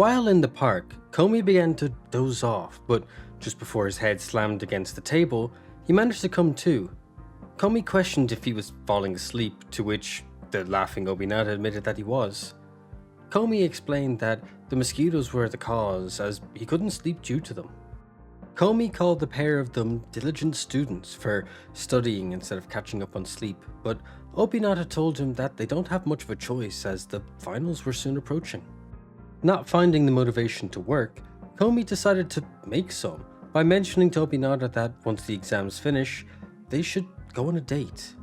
While in the park, Komi began to doze off, but just before his head slammed against the table, he managed to come to. Komi questioned if he was falling asleep, to which the laughing Obinata admitted that he was. Komi explained that the mosquitoes were the cause, as he couldn't sleep due to them. Komi called the pair of them diligent students for studying instead of catching up on sleep, but Obinata told him that they don't have much of a choice as the finals were soon approaching. Not finding the motivation to work, Komi decided to make some by mentioning to Obinata that once the exams finish, they should go on a date.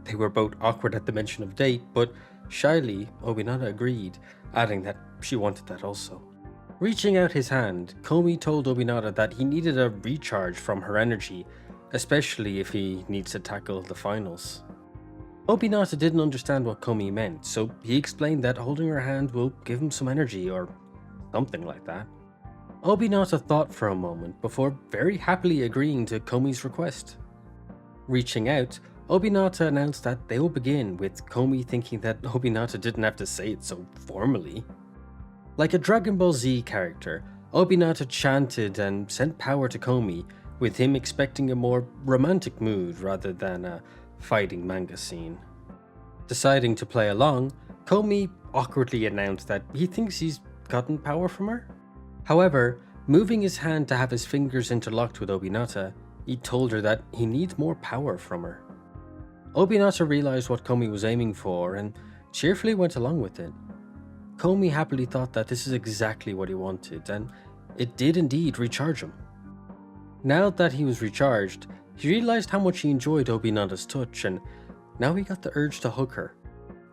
They were both awkward at the mention of date, but shyly, Obinata agreed, adding that she wanted that also. Reaching out his hand, Komi told Obinata that he needed a recharge from her energy, especially if he needs to tackle the finals. Obinata didn't understand what Komi meant, so he explained that holding her hand will give him some energy or something like that. Obinata thought for a moment before very happily agreeing to Komi's request. Reaching out, Obinata announced that they will begin, with Komi thinking that Obinata didn't have to say it so formally. Like a Dragon Ball Z character, Obinata chanted and sent power to Komi, with him expecting a more romantic mood rather than a fighting manga scene. Deciding to play along, Komi awkwardly announced that he thinks he's gotten power from her. However, moving his hand to have his fingers interlocked with Obinata, he told her that he needs more power from her. Obinata realized what Komi was aiming for and cheerfully went along with it. Komi happily thought that this is exactly what he wanted, and it did indeed recharge him. Now that he was recharged, he realized how much he enjoyed Obinata's touch, and now he got the urge to hug her.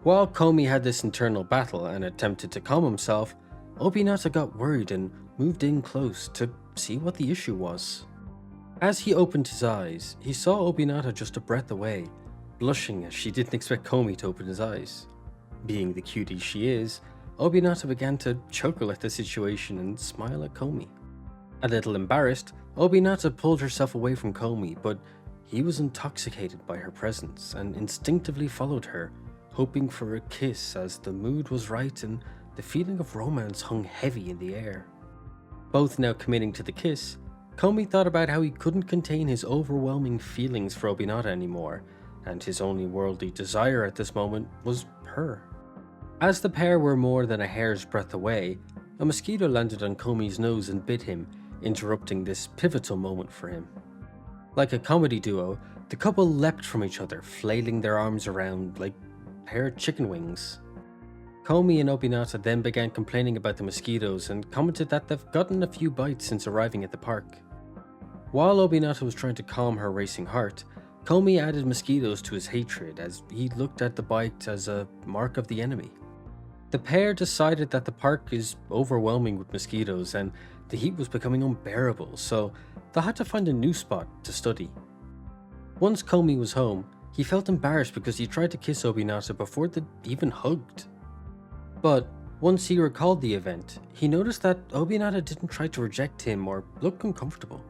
While Komi had this internal battle and attempted to calm himself, Obinata got worried and moved in close to see what the issue was. As he opened his eyes, he saw Obinata just a breath away, blushing as she didn't expect Komi to open his eyes. Being the cutie she is, Obinata began to chuckle at the situation and smile at Komi. A little embarrassed, Obinata pulled herself away from Komi, but he was intoxicated by her presence and instinctively followed her, hoping for a kiss as the mood was right and the feeling of romance hung heavy in the air. Both now committing to the kiss, Komi thought about how he couldn't contain his overwhelming feelings for Obinata anymore, and his only worldly desire at this moment was her. As the pair were more than a hair's breadth away, a mosquito landed on Komi's nose and bit him, interrupting this pivotal moment for him. Like a comedy duo, the couple leapt from each other, flailing their arms around like a pair of chicken wings. Komi and Obinata then began complaining about the mosquitoes and commented that they've gotten a few bites since arriving at the park. While Obinata was trying to calm her racing heart, Komi added mosquitoes to his hatred as he looked at the bite as a mark of the enemy. The pair decided that the park is overwhelming with mosquitoes and the heat was becoming unbearable, so they had to find a new spot to study. Once Komi was home, he felt embarrassed because he tried to kiss Obinata before they'd even hugged. But once he recalled the event, he noticed that Obinata didn't try to reject him or look uncomfortable.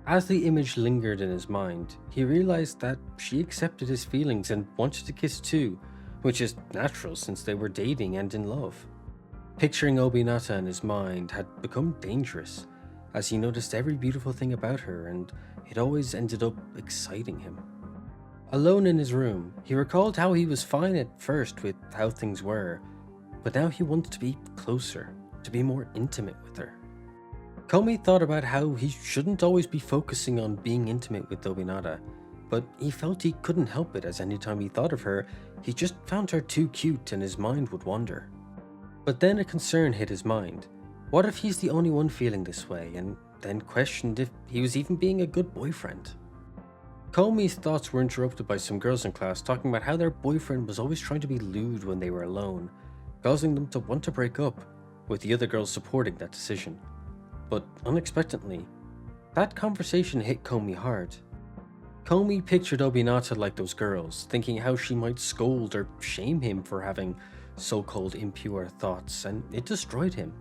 As the image lingered in his mind, he realized that she accepted his feelings and wanted to kiss too, which is natural since they were dating and in love. Picturing Obinata in his mind had become dangerous, as he noticed every beautiful thing about her and it always ended up exciting him. Alone in his room, he recalled how he was fine at first with how things were, but now he wanted to be closer, to be more intimate with her. Komi thought about how he shouldn't always be focusing on being intimate with Obinata, but he felt he couldn't help it as anytime he thought of her, he just found her too cute and his mind would wander. But then a concern hit his mind. What if he's the only one feeling this way, and then questioned if he was even being a good boyfriend? Komi's thoughts were interrupted by some girls in class talking about how their boyfriend was always trying to be lewd when they were alone, causing them to want to break up, with the other girls supporting that decision. But unexpectedly, that conversation hit Komi hard. Komi pictured Obinata like those girls, thinking how she might scold or shame him for having so-called impure thoughts, and it destroyed him.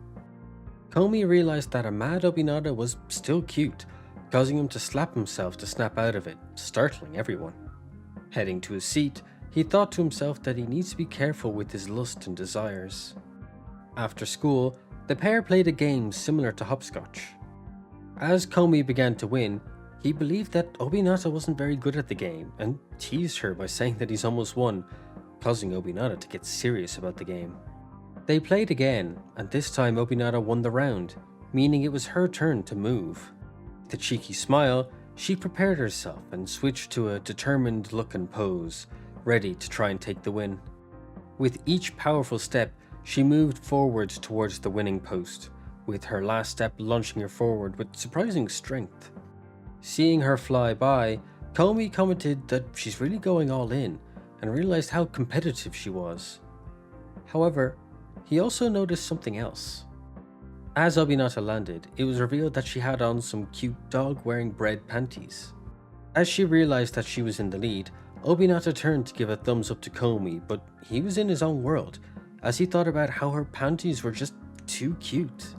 Komi realized that a mad Obinata was still cute, causing him to slap himself to snap out of it, startling everyone. Heading to his seat, he thought to himself that he needs to be careful with his lust and desires. After school, The pair played a game similar to hopscotch. As Komi began to win, he believed that Obinata wasn't very good at the game and teased her by saying that he's almost won, causing Obinata to get serious about the game. They played again, and this time Obinata won the round, meaning it was her turn to move. With a cheeky smile, she prepared herself and switched to a determined look and pose, ready to try and take the win. With each powerful step, she moved forward towards the winning post, with her last step launching her forward with surprising strength. Seeing her fly by, Komi commented that she's really going all in, and realized how competitive she was. However, he also noticed something else. As Obinata landed, it was revealed that she had on some cute dog-wearing bread panties. As she realized that she was in the lead, Obinata turned to give a thumbs up to Komi, but he was in his own world, as he thought about how her panties were just too cute.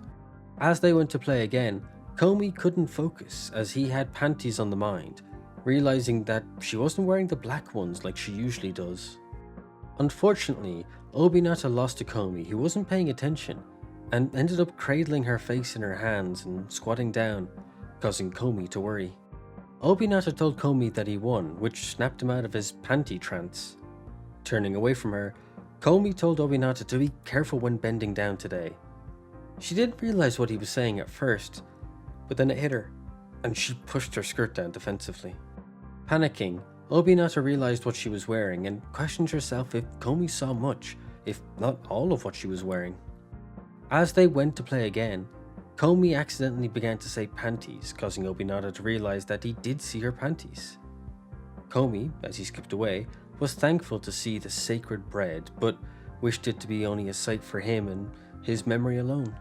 As they went to play again, Komi couldn't focus as he had panties on the mind, realizing that she wasn't wearing the black ones like she usually does. Unfortunately, Obinata lost to Komi, who wasn't paying attention, and ended up cradling her face in her hands and squatting down, causing Komi to worry. Obinata told Komi that he won, which snapped him out of his panty trance. Turning away from her, Komi told Obinata to be careful when bending down today. She didn't realize what he was saying at first, but then it hit her, and she pushed her skirt down defensively. Panicking, Obinata realized what she was wearing and questioned herself if Komi saw much, if not all of what she was wearing. As they went to play again, Komi accidentally began to say panties, causing Obinata to realize that he did see her panties. Komi, as he skipped away, was thankful to see the sacred bread, but wished it to be only a sight for him and his memory alone.